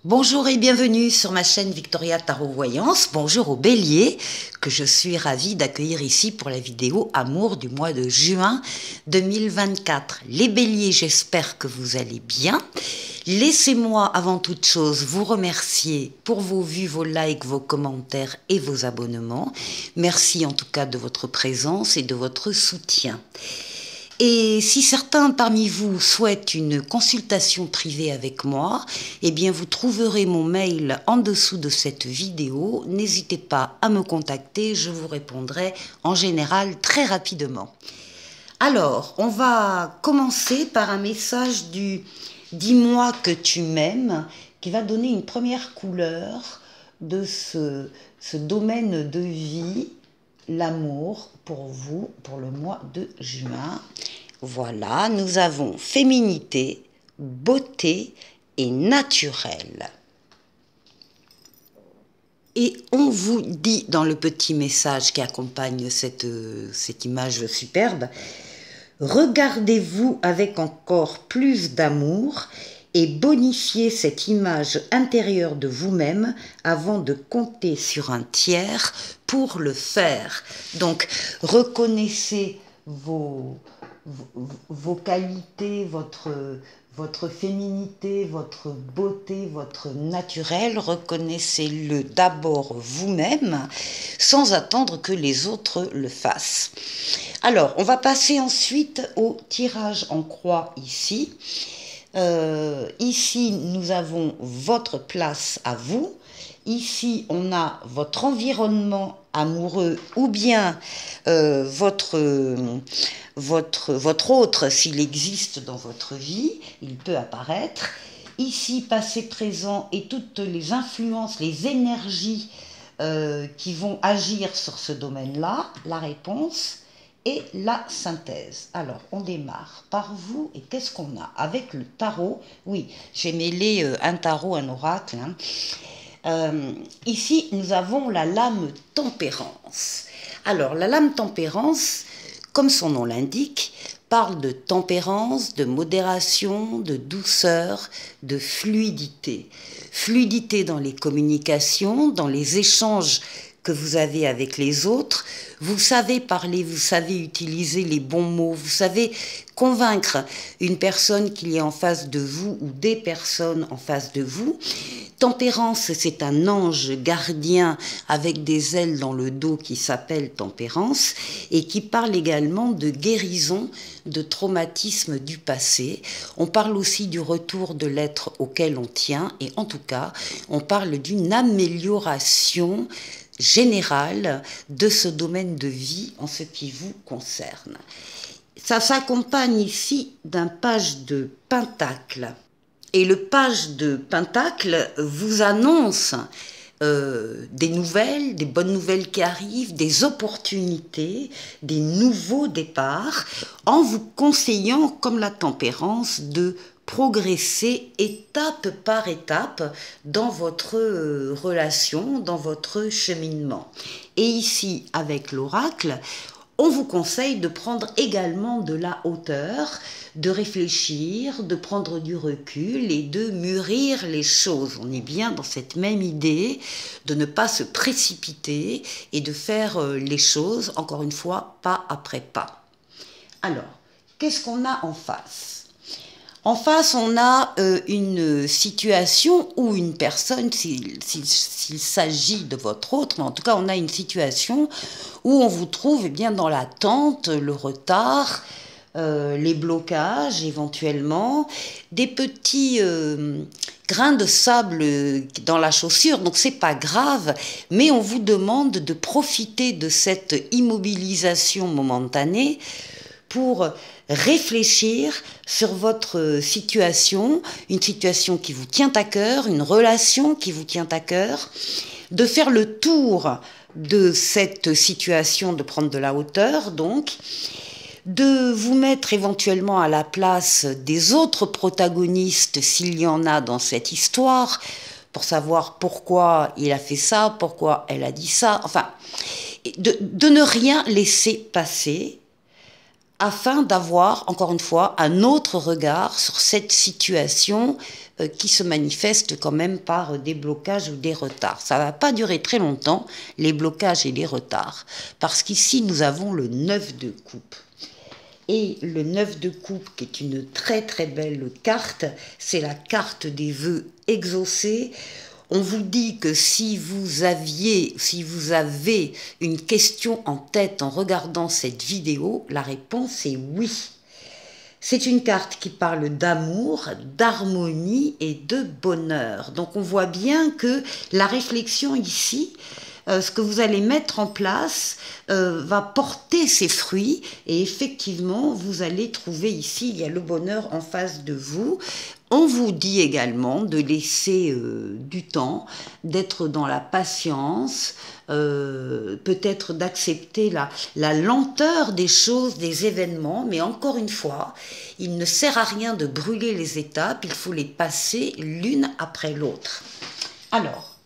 Bonjour et bienvenue sur ma chaîne Victoria Tarot Voyance. Bonjour aux béliers que je suis ravie d'accueillir ici pour la vidéo Amour du mois de juin 2024. Les béliers, j'espère que vous allez bien. Laissez-moi avant toute chose vous remercier pour vos vues, vos likes, vos commentaires et vos abonnements. Merci en tout cas de votre présence et de votre soutien. Et si certains parmi vous souhaitent une consultation privée avec moi, eh bien vous trouverez mon mail en dessous de cette vidéo. N'hésitez pas à me contacter, je vous répondrai en général très rapidement. Alors, on va commencer par un message du « Dis-moi que tu m'aimes » qui va donner une première couleur de ce domaine de vie, l'amour pour vous, pour le mois de juin. Voilà, nous avons féminité, beauté et naturel. Et on vous dit dans le petit message qui accompagne cette image superbe, regardez-vous avec encore plus d'amour et bonifiez cette image intérieure de vous-même avant de compter sur un tiers pour le faire. Donc, reconnaissez vos qualités, votre féminité, votre beauté, votre naturel. Reconnaissez-le d'abord vous-même sans attendre que les autres le fassent. Alors, on va passer ensuite au tirage en croix ici. Ici, nous avons votre place à vous. Ici, on a votre environnement amoureux ou bien votre autre, s'il existe dans votre vie, il peut apparaître. Ici, passé, présent et toutes les influences, les énergies qui vont agir sur ce domaine-là, la réponse et la synthèse. Alors, on démarre par vous. Et qu'est-ce qu'on a avec le tarot? Oui, j'ai mêlé un tarot, un oracle. Ici, nous avons la lame tempérance. Alors, la lame tempérance, comme son nom l'indique, parle de tempérance, de modération, de douceur, de fluidité. Fluidité dans les communications, dans les échanges que vous avez avec les autres. Vous savez parler, vous savez utiliser les bons mots, vous savez convaincre une personne qu'il y a en face de vous ou des personnes en face de vous. Tempérance, c'est un ange gardien avec des ailes dans le dos qui s'appelle Tempérance et qui parle également de guérison, de traumatisme du passé. On parle aussi du retour de l'être auquel on tient et en tout cas, on parle d'une amélioration générale de ce domaine de vie en ce qui vous concerne. Ça s'accompagne ici d'un page de pentacle. Et le page de pentacle vous annonce des nouvelles, des bonnes nouvelles qui arrivent, des opportunités, des nouveaux départs, en vous conseillant, comme la tempérance, de progresser étape par étape dans votre relation, dans votre cheminement. Et ici, avec l'oracle, on vous conseille de prendre également de la hauteur, de réfléchir, de prendre du recul et de mûrir les choses. On est bien dans cette même idée de ne pas se précipiter et de faire les choses, encore une fois, pas après pas. Alors, qu'est-ce qu'on a en face ? En face, on a une situation ou une personne, s'il s'agit de votre autre, mais en tout cas, on a une situation où on vous trouve eh bien, dans l'attente, le retard, les blocages éventuellement, des petits grains de sable dans la chaussure, donc c'est pas grave, mais on vous demande de profiter de cette immobilisation momentanée pour réfléchir sur votre situation, une situation qui vous tient à cœur, une relation qui vous tient à cœur, de faire le tour de cette situation, de prendre de la hauteur donc, de vous mettre éventuellement à la place des autres protagonistes s'il y en a dans cette histoire, pour savoir pourquoi il a fait ça, pourquoi elle a dit ça, enfin, de ne rien laisser passer, afin d'avoir, encore une fois, un autre regard sur cette situation qui se manifeste quand même par des blocages ou des retards. Ça ne va pas durer très longtemps, les blocages et les retards, parce qu'ici, nous avons le 9 de coupe. Et le 9 de coupe, qui est une très très belle carte, c'est la carte des vœux exaucés. On vous dit que si vous avez une question en tête en regardant cette vidéo, la réponse est oui. C'est une carte qui parle d'amour, d'harmonie et de bonheur. Donc on voit bien que la réflexion ici, ce que vous allez mettre en place va porter ses fruits et effectivement vous allez trouver ici, il y a le bonheur en face de vous. On vous dit également de laisser du temps, d'être dans la patience, peut-être d'accepter la lenteur des choses, des événements, mais encore une fois, il ne sert à rien de brûler les étapes, il faut les passer l'une après l'autre. Alors,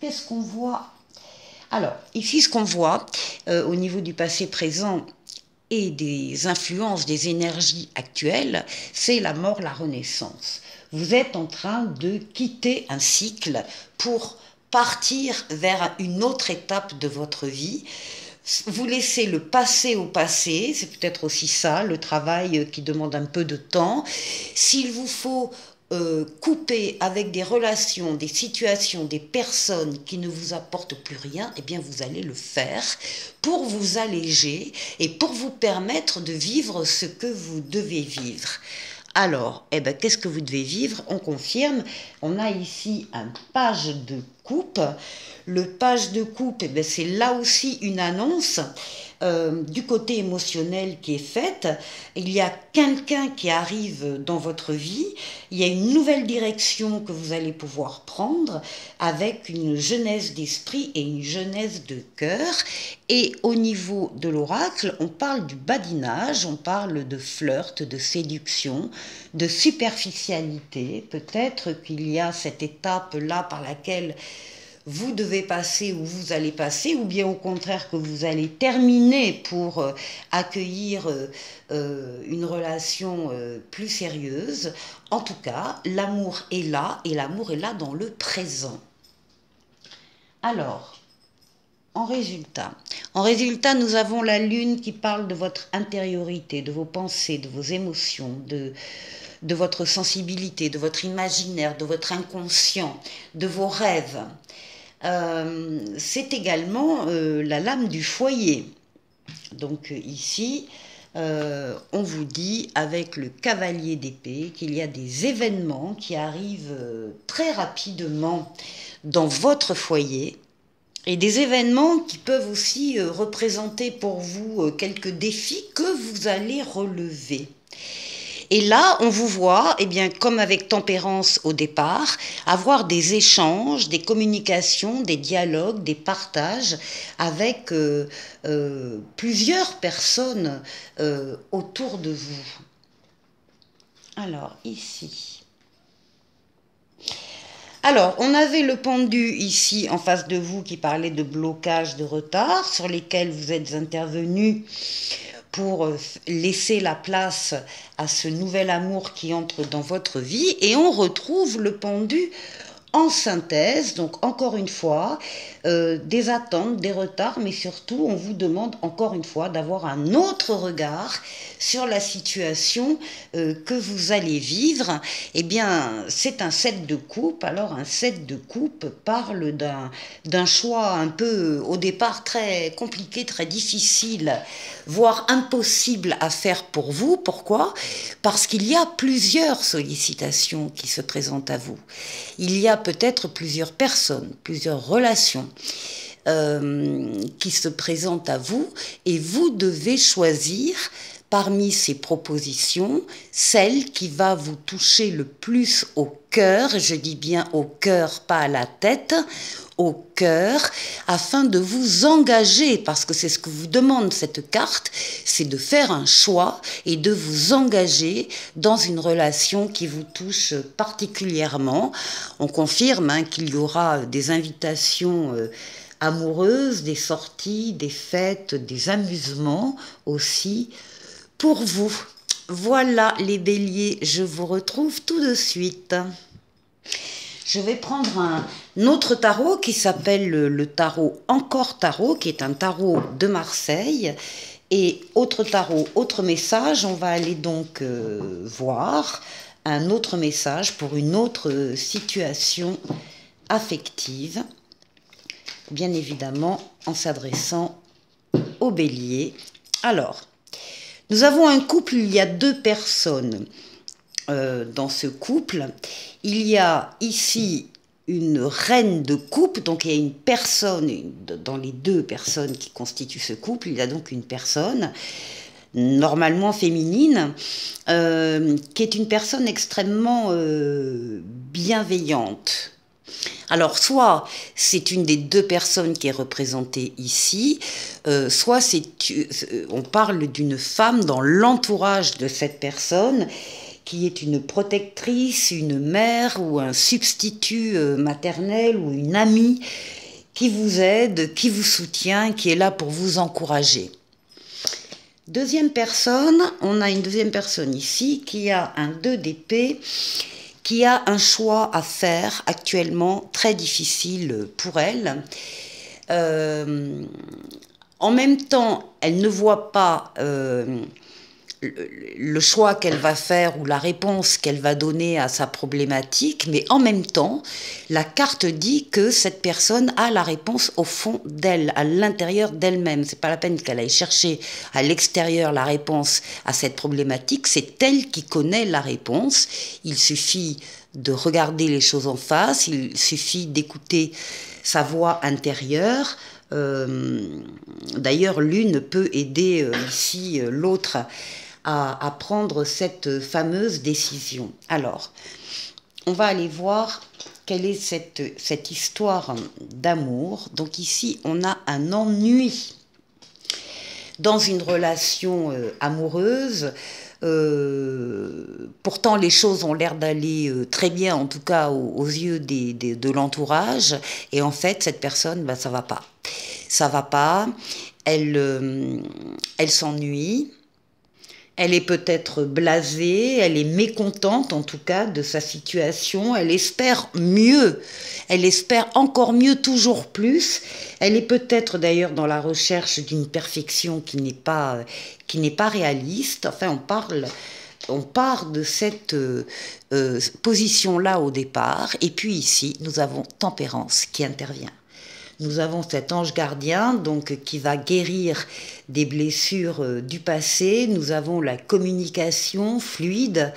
qu'est-ce qu'on voit ? Alors, ici, ce qu'on voit au niveau du passé présent et des influences des énergies actuelles, c'est la mort, la renaissance. Vous êtes en train de quitter un cycle pour partir vers une autre étape de votre vie. Vous laissez le passé au passé, c'est peut-être aussi ça, le travail qui demande un peu de temps. S'il vous faut couper avec des relations, des situations, des personnes qui ne vous apportent plus rien, eh bien vous allez le faire pour vous alléger et pour vous permettre de vivre ce que vous devez vivre. Alors, eh ben, qu'est-ce que vous devez vivre? On confirme, on a ici un page de coupe. Le page de coupe, eh ben, c'est là aussi une annonce du côté émotionnel qui est faite. Il y a quelqu'un qui arrive dans votre vie, il y a une nouvelle direction que vous allez pouvoir prendre avec une jeunesse d'esprit et une jeunesse de cœur. Et au niveau de l'oracle, on parle du badinage, on parle de flirt, de séduction, de superficialité. Peut-être qu'il y a cette étape-là par laquelle vous devez passer ou vous allez passer, ou bien au contraire que vous allez terminer pour accueillir une relation plus sérieuse. En tout cas, l'amour est là et l'amour est là dans le présent. Alors, en résultat, nous avons la lune qui parle de votre intériorité, de vos pensées, de vos émotions, de votre sensibilité, de votre imaginaire, de votre inconscient, de vos rêves. C'est également la lame du foyer. Donc ici, on vous dit avec le cavalier d'épée qu'il y a des événements qui arrivent très rapidement dans votre foyer et des événements qui peuvent aussi représenter pour vous quelques défis que vous allez relever. Et là, on vous voit, eh bien, comme avec Tempérance au départ, avoir des échanges, des communications, des dialogues, des partages avec plusieurs personnes autour de vous. Alors, ici. Alors, on avait le pendu ici en face de vous qui parlait de blocage, de retard, sur lesquels vous êtes intervenus pour laisser la place à ce nouvel amour qui entre dans votre vie. Et on retrouve le pendu en synthèse, donc encore une fois, des attentes, des retards, mais surtout on vous demande encore une fois d'avoir un autre regard sur la situation que vous allez vivre. Eh bien, c'est un 7 de coupe. Alors un 7 de coupe parle d'un choix un peu au départ très compliqué, très difficile, voire impossible à faire pour vous. Pourquoi? Parce qu'il y a plusieurs sollicitations qui se présentent à vous. Il y a peut-être plusieurs personnes, plusieurs relations qui se présentent à vous et vous devez choisir parmi ces propositions celle qui va vous toucher le plus au cœur, je dis bien au cœur, pas à la tête, au cœur, afin de vous engager, parce que c'est ce que vous demande cette carte, c'est de faire un choix et de vous engager dans une relation qui vous touche particulièrement. On confirme qu'il y aura des invitations amoureuses, des sorties, des fêtes, des amusements aussi pour vous. Voilà les béliers, je vous retrouve tout de suite. Je vais prendre un autre tarot qui s'appelle le tarot Encore Tarot, qui est un tarot de Marseille. Et autre tarot, autre message, on va aller donc voir un autre message pour une autre situation affective, bien évidemment en s'adressant au bélier. Alors, nous avons un couple, il y a deux personnes dans ce couple. Il y a ici une reine de coupe, donc il y a une personne, dans les deux personnes qui constituent ce couple, il y a donc une personne, normalement féminine, qui est une personne extrêmement bienveillante. Alors, soit c'est une des deux personnes qui est représentée ici, soit on parle d'une femme dans l'entourage de cette personne, qui est une protectrice, une mère ou un substitut maternel ou une amie qui vous aide, qui vous soutient, qui est là pour vous encourager. Deuxième personne, on a une deuxième personne ici qui a un 2 d'épée, qui a un choix à faire actuellement très difficile pour elle. En même temps, elle ne voit pas le choix qu'elle va faire ou la réponse qu'elle va donner à sa problématique, mais en même temps, la carte dit que cette personne a la réponse au fond d'elle, à l'intérieur d'elle-même. C'est pas la peine qu'elle aille chercher à l'extérieur la réponse à cette problématique, c'est elle qui connaît la réponse. Il suffit de regarder les choses en face, il suffit d'écouter sa voix intérieure. D'ailleurs, l'une peut aider ici l'autre à prendre cette fameuse décision. Alors, on va aller voir quelle est cette histoire d'amour. Donc ici, on a un ennui dans une relation amoureuse. Pourtant, les choses ont l'air d'aller très bien, en tout cas aux yeux de l'entourage. Et en fait, cette personne, ça va pas. Ça va pas. Elle s'ennuie. Elle est peut-être blasée, elle est mécontente en tout cas de sa situation, elle espère mieux, elle espère encore mieux, toujours plus. Elle est peut-être d'ailleurs dans la recherche d'une perfection qui n'est pas réaliste. Enfin, on part de cette position-là au départ. Et puis ici, nous avons Tempérance qui intervient. Nous avons cet ange gardien donc, qui va guérir des blessures du passé. Nous avons la communication fluide,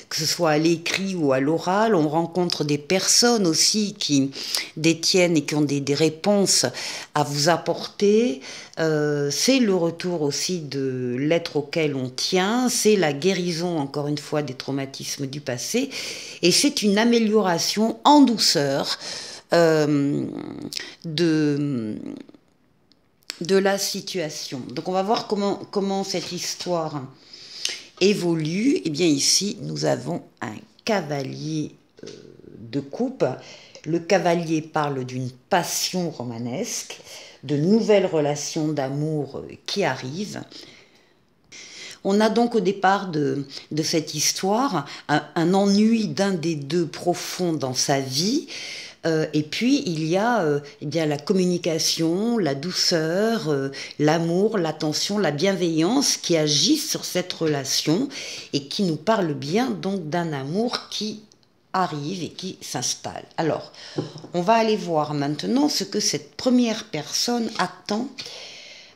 que ce soit à l'écrit ou à l'oral. On rencontre des personnes aussi qui détiennent et qui ont des réponses à vous apporter. C'est le retour aussi de l'être auquel on tient. C'est la guérison, encore une fois, des traumatismes du passé. Et c'est une amélioration en douceur de la situation. Donc on va voir comment cette histoire évolue. Et bien ici, nous avons un cavalier de coupe. Le cavalier parle d'une passion romanesque, de nouvelles relations d'amour qui arrivent. On a donc au départ de cette histoire un ennui d'un des deux profond dans sa vie. Et puis il y a eh bien, la communication, la douceur, l'amour, l'attention, la bienveillance qui agissent sur cette relation et qui nous parlent bien donc d'un amour qui arrive et qui s'installe. Alors, on va aller voir maintenant ce que cette première personne attend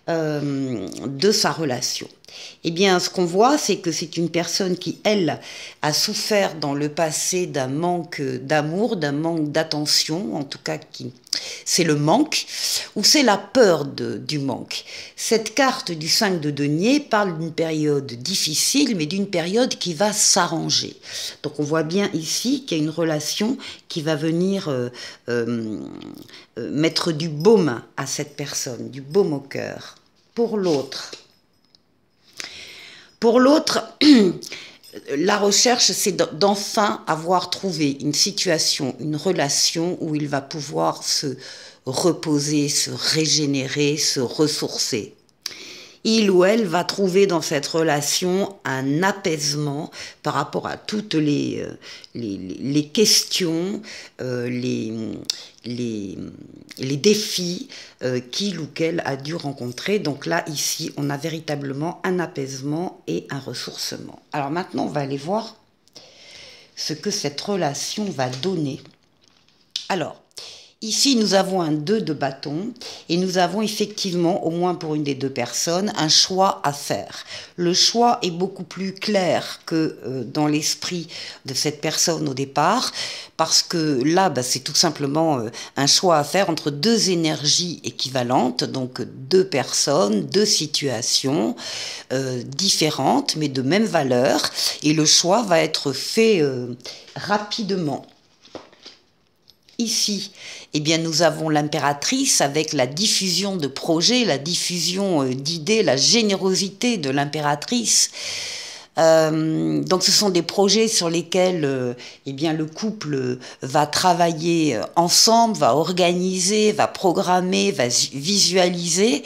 de sa relation. Eh bien, ce qu'on voit, c'est que c'est une personne qui, elle, a souffert dans le passé d'un manque d'amour, d'un manque d'attention, en tout cas, c'est le manque, ou c'est la peur du manque. Cette carte du 5 de denier parle d'une période difficile, mais d'une période qui va s'arranger. Donc, on voit bien ici qu'il y a une relation qui va venir mettre du baume à cette personne, du baume au cœur. Pour l'autre, la recherche, c'est d'enfin avoir trouvé une situation, une relation où il va pouvoir se reposer, se régénérer, se ressourcer. il ou elle va trouver dans cette relation un apaisement par rapport à toutes les questions, les défis qu'il ou qu'elle a dû rencontrer. Donc là, ici, on a véritablement un apaisement et un ressourcement. Alors maintenant, on va aller voir ce que cette relation va donner. Alors, ici, nous avons un 2 de bâton et nous avons effectivement, au moins pour une des deux personnes, un choix à faire. Le choix est beaucoup plus clair que dans l'esprit de cette personne au départ, parce que là, c'est tout simplement un choix à faire entre deux énergies équivalentes, donc deux personnes, deux situations différentes, mais de même valeur, et le choix va être fait rapidement. Ici, eh bien, nous avons l'impératrice avec la diffusion de projets, la diffusion d'idées, la générosité de l'impératrice. Donc ce sont des projets sur lesquels eh bien, le couple va travailler ensemble, va organiser, va programmer, va visualiser,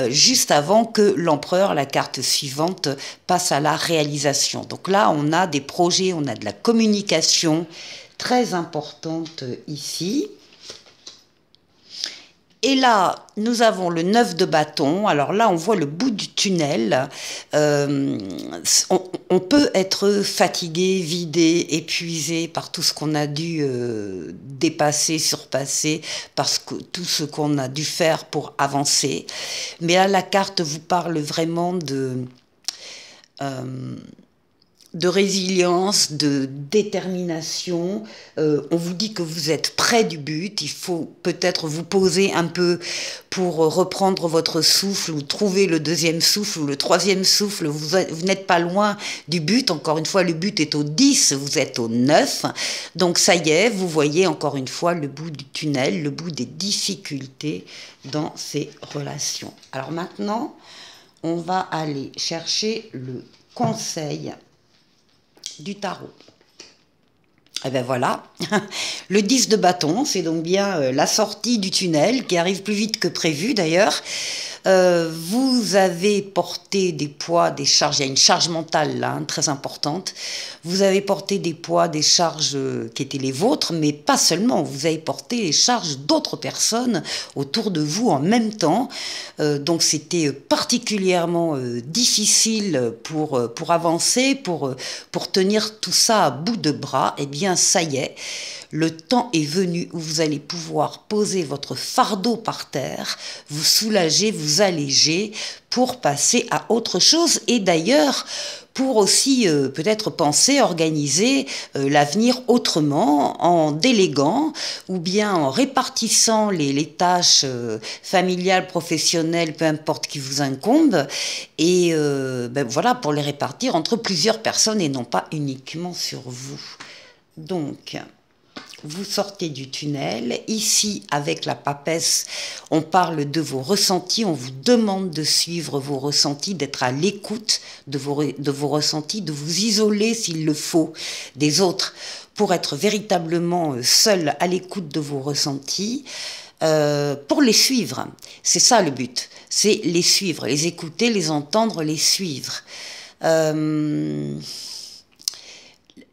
juste avant que l'empereur, la carte suivante, passe à la réalisation. Donc là, on a des projets, on a de la communication très importante ici. Et là, nous avons le 9 de bâton. Alors là, on voit le bout du tunnel. On peut être fatigué, vidé, épuisé par tout ce qu'on a dû dépasser, surpasser, parce que tout ce qu'on a dû faire pour avancer. Mais là, la carte vous parle vraiment de résilience, de détermination. On vous dit que vous êtes près du but. Il faut peut-être vous poser un peu pour reprendre votre souffle ou trouver le deuxième souffle ou le troisième souffle. Vous n'êtes pas loin du but. Encore une fois, le but est au 10, vous êtes au 9. Donc ça y est, vous voyez encore une fois le bout du tunnel, le bout des difficultés dans ces relations. Alors maintenant, on va aller chercher le conseil du tarot. Et bien voilà, le 10 de bâton, c'est donc bien la sortie du tunnel qui arrive plus vite que prévu d'ailleurs. Vous avez porté des poids, des charges, il y a une charge mentale là, très importante. Vous avez porté des poids, des charges qui étaient les vôtres, mais pas seulement, vous avez porté les charges d'autres personnes autour de vous en même temps. Donc c'était particulièrement difficile pour avancer, pour tenir tout ça à bout de bras. Eh bien ça y est, le temps est venu où vous allez pouvoir poser votre fardeau par terre, vous soulager, vous alléger pour passer à autre chose et d'ailleurs pour aussi peut-être penser, organiser l'avenir autrement, en déléguant ou bien en répartissant les tâches familiales, professionnelles, peu importe qui vous incombent, et voilà, pour les répartir entre plusieurs personnes et non pas uniquement sur vous. Donc, vous sortez du tunnel. Ici, avec la papesse, on parle de vos ressentis. On vous demande de suivre vos ressentis, d'être à l'écoute de vos ressentis, de vous isoler s'il le faut des autres pour être véritablement seul à l'écoute de vos ressentis, pour les suivre. C'est ça le but. C'est les suivre, les écouter, les entendre, les suivre.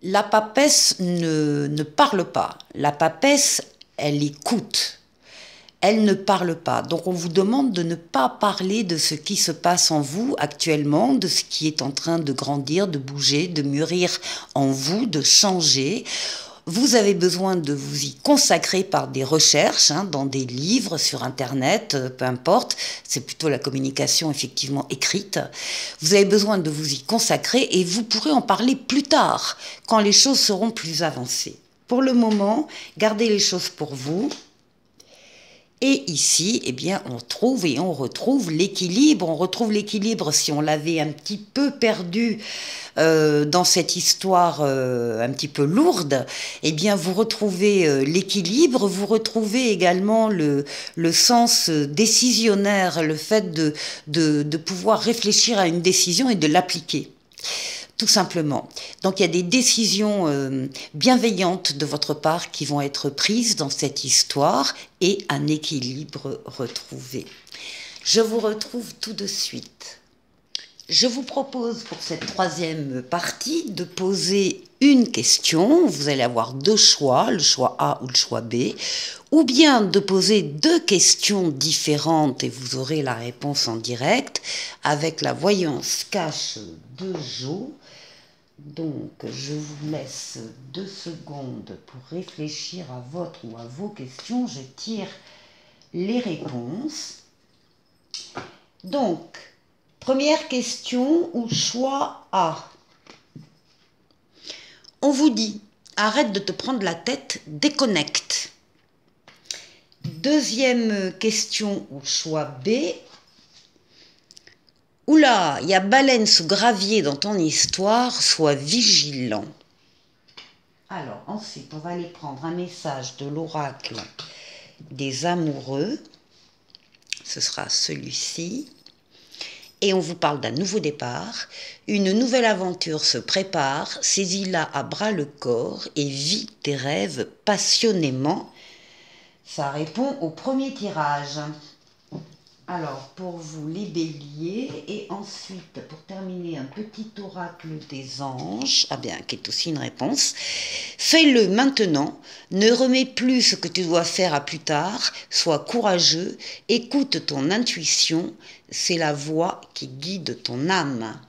La papesse ne parle pas. La papesse, elle écoute. Elle ne parle pas. Donc on vous demande de ne pas parler de ce qui se passe en vous actuellement, de ce qui est en train de grandir, de bouger, de mûrir en vous, de changer. Vous avez besoin de vous y consacrer par des recherches, dans des livres, sur Internet, peu importe. C'est plutôt la communication effectivement écrite. Vous avez besoin de vous y consacrer et vous pourrez en parler plus tard, quand les choses seront plus avancées. Pour le moment, gardez les choses pour vous. Et ici, eh bien, on trouve et on retrouve l'équilibre. On retrouve l'équilibre si on l'avait un petit peu perdu dans cette histoire un petit peu lourde. Eh bien, vous retrouvez l'équilibre. Vous retrouvez également le sens décisionnaire, le fait de pouvoir réfléchir à une décision et de l'appliquer. Tout simplement. Donc il y a des décisions bienveillantes de votre part qui vont être prises dans cette histoire et un équilibre retrouvé. Je vous retrouve tout de suite. Je vous propose pour cette troisième partie de poser une question. Vous allez avoir deux choix, le choix A ou le choix B, ou bien de poser deux questions différentes et vous aurez la réponse en direct avec la voyance cache de Jo. Donc, je vous laisse 2 secondes pour réfléchir à votre ou à vos questions. Je tire les réponses. Donc, première question ou choix A. On vous dit, arrête de te prendre la tête, déconnecte. Deuxième question ou choix B. Oula, il y a baleine sous gravier dans ton histoire, sois vigilant. Alors, ensuite, on va aller prendre un message de l'oracle des amoureux. Ce sera celui-ci. Et on vous parle d'un nouveau départ. Une nouvelle aventure se prépare. Saisis-la à bras le corps et vis tes rêves passionnément. Ça répond au premier tirage. Alors, pour vous les béliers, et ensuite, pour terminer, un petit oracle des anges, qui est aussi une réponse. Fais-le maintenant, ne remets plus ce que tu dois faire à plus tard, sois courageux, écoute ton intuition, c'est la voix qui guide ton âme.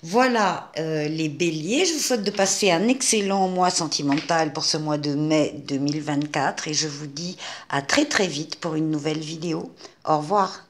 Voilà les béliers, je vous souhaite de passer un excellent mois sentimental pour ce mois de mai 2024 et je vous dis à très très vite pour une nouvelle vidéo. Au revoir.